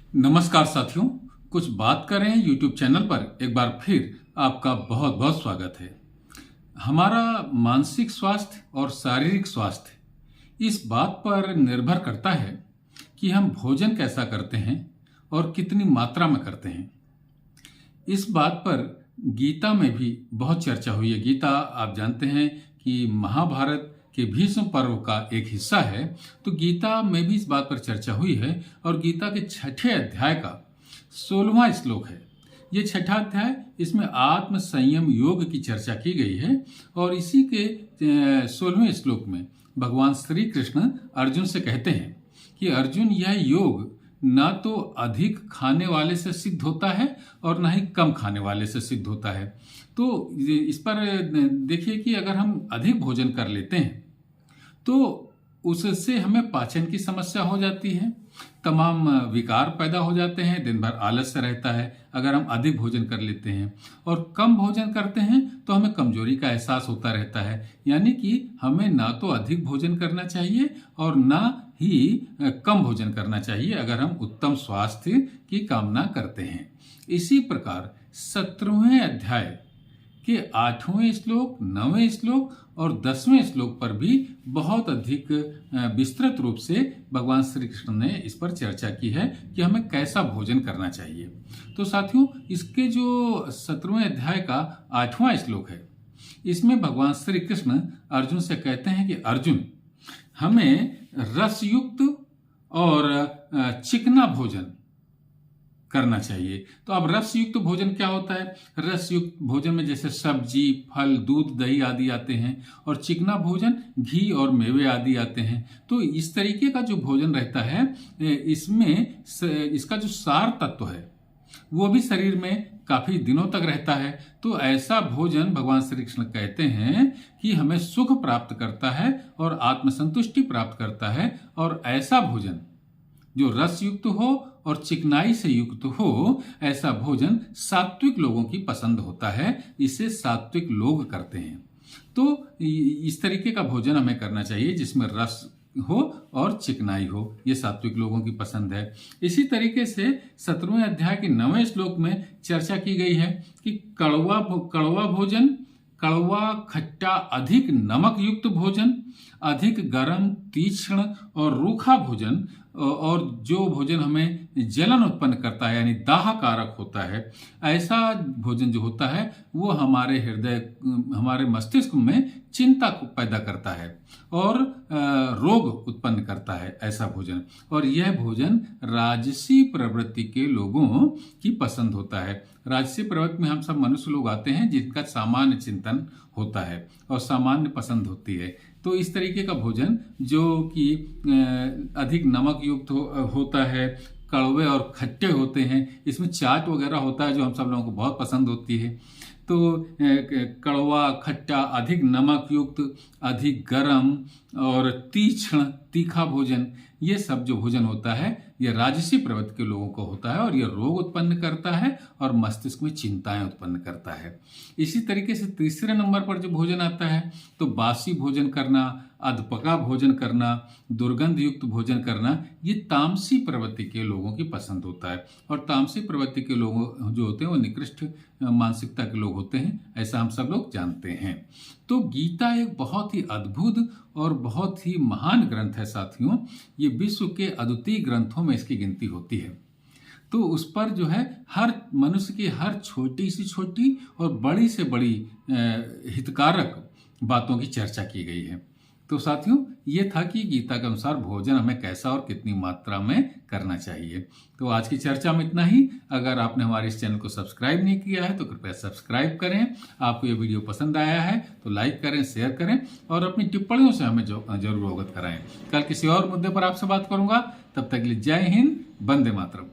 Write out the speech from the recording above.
नमस्कार साथियों, कुछ बात करें यूट्यूब चैनल पर एक बार फिर आपका बहुत बहुत स्वागत है। हमारा मानसिक स्वास्थ्य और शारीरिक स्वास्थ्य इस बात पर निर्भर करता है कि हम भोजन कैसा करते हैं और कितनी मात्रा में करते हैं। इस बात पर गीता में भी बहुत चर्चा हुई है। गीता आप जानते हैं कि महाभारत के भीष्म पर्व का एक हिस्सा है, तो गीता में भी इस बात पर चर्चा हुई है और गीता के 6ठे अध्याय का 16वां श्लोक है। ये 6ठा अध्याय, इसमें आत्म संयम योग की चर्चा की गई है और इसी के 16वें श्लोक में भगवान श्री कृष्ण अर्जुन से कहते हैं कि अर्जुन, यह योग ना तो अधिक खाने वाले से सिद्ध होता है और ना ही कम खाने वाले से सिद्ध होता है। तो इस पर देखिए कि अगर हम अधिक भोजन कर लेते हैं तो उससे हमें पाचन की समस्या हो जाती है, तमाम विकार पैदा हो जाते हैं, दिन भर आलस्य रहता है अगर हम अधिक भोजन कर लेते हैं। और कम भोजन करते हैं तो हमें कमजोरी का एहसास होता रहता है। यानी कि हमें ना तो अधिक भोजन करना चाहिए और ना ही कम भोजन करना चाहिए अगर हम उत्तम स्वास्थ्य की कामना करते हैं। इसी प्रकार 17वें अध्याय के 8वें श्लोक, 9वें श्लोक और 10वें श्लोक पर भी बहुत अधिक विस्तृत रूप से भगवान श्री कृष्ण ने इस पर चर्चा की है कि हमें कैसा भोजन करना चाहिए। तो साथियों, इसके जो 17वें अध्याय का 8वां श्लोक है, इसमें भगवान श्री कृष्ण अर्जुन से कहते हैं कि अर्जुन, हमें रसयुक्त और चिकना भोजन करना चाहिए। तो अब रसयुक्त भोजन क्या होता है? रसयुक्त भोजन में जैसे सब्जी, फल, दूध, दही आदि आते हैं और चिकना भोजन घी और मेवे आदि आते हैं। तो इस तरीके का जो भोजन रहता है, इसमें इसका जो सार तत्व है वो भी शरीर में काफी दिनों तक रहता है। तो ऐसा भोजन भगवान श्री कृष्ण कहते हैं कि हमें सुख प्राप्त करता है और आत्मसंतुष्टि प्राप्त करता है। और ऐसा भोजन जो रस युक्त हो और चिकनाई से युक्त हो, ऐसा भोजन सात्विक लोगों की पसंद होता है। इसे सात्विक लोग करते हैं। तो इस तरीके का भोजन हमें करना चाहिए जिसमें रस हो और चिकनाई हो। ये सात्विक लोगों की पसंद है। इसी तरीके से 17वें अध्याय के 9वें श्लोक में चर्चा की गई है कि कड़वा भोजन, कड़वा, खट्टा, अधिक नमक युक्त भोजन, अधिक गर्म, तीक्ष्ण और रूखा भोजन और जो भोजन हमें जलन उत्पन्न करता है यानी दाह कारक होता है, ऐसा भोजन जो होता है वो हमारे हृदय, हमारे मस्तिष्क में चिंता को पैदा करता है और रोग उत्पन्न करता है ऐसा भोजन। और यह भोजन राजसी प्रवृत्ति के लोगों की पसंद होता है। राजसी प्रवृत्ति में हम सब मनुष्य लोग आते हैं जिनका सामान्य चिंतन होता है और सामान्य पसंद होती है। तो इस तरीके का भोजन जो कि अधिक नमक युक्त होता है, कड़वे और खट्टे होते हैं, इसमें चाट वगैरह होता है जो हम सब लोगों को बहुत पसंद होती है। तो कड़वा, खट्टा, अधिक नमक युक्त, अधिक गरम और तीक्ष्ण, तीखा भोजन, ये सब जो भोजन होता है ये राजसी प्रवृत्ति के लोगों को होता है और ये रोग उत्पन्न करता है और मस्तिष्क में चिंताएं उत्पन्न करता है। इसी तरीके से तीसरे नंबर पर जो भोजन आता है, तो बासी भोजन करना, अधपका भोजन करना, दुर्गंध युक्त भोजन करना, ये तामसी प्रवृत्ति के लोगों की पसंद होता है। और तामसी प्रवृत्ति के लोग जो होते हैं वो निकृष्ट मानसिकता के लोग होते हैं, ऐसा हम सब लोग जानते हैं। तो गीता एक बहुत ही अद्भुत और बहुत ही महान ग्रंथ है साथियों। ये विश्व के अद्वितीय ग्रंथों में इसकी गिनती होती है। तो उस पर जो है हर मनुष्य की हर छोटी से छोटी और बड़ी से बड़ी हितकारक बातों की चर्चा की गई है। तो साथियों, ये था कि गीता के अनुसार भोजन हमें कैसा और कितनी मात्रा में करना चाहिए। तो आज की चर्चा में इतना ही। अगर आपने हमारे इस चैनल को सब्सक्राइब नहीं किया है तो कृपया सब्सक्राइब करें। आपको ये वीडियो पसंद आया है तो लाइक करें, शेयर करें और अपनी टिप्पणियों से हमें जरूर अवगत कराएं। कल किसी और मुद्दे पर आपसे बात करूंगा। तब तक के लिए जय हिंद, वंदे मातरम।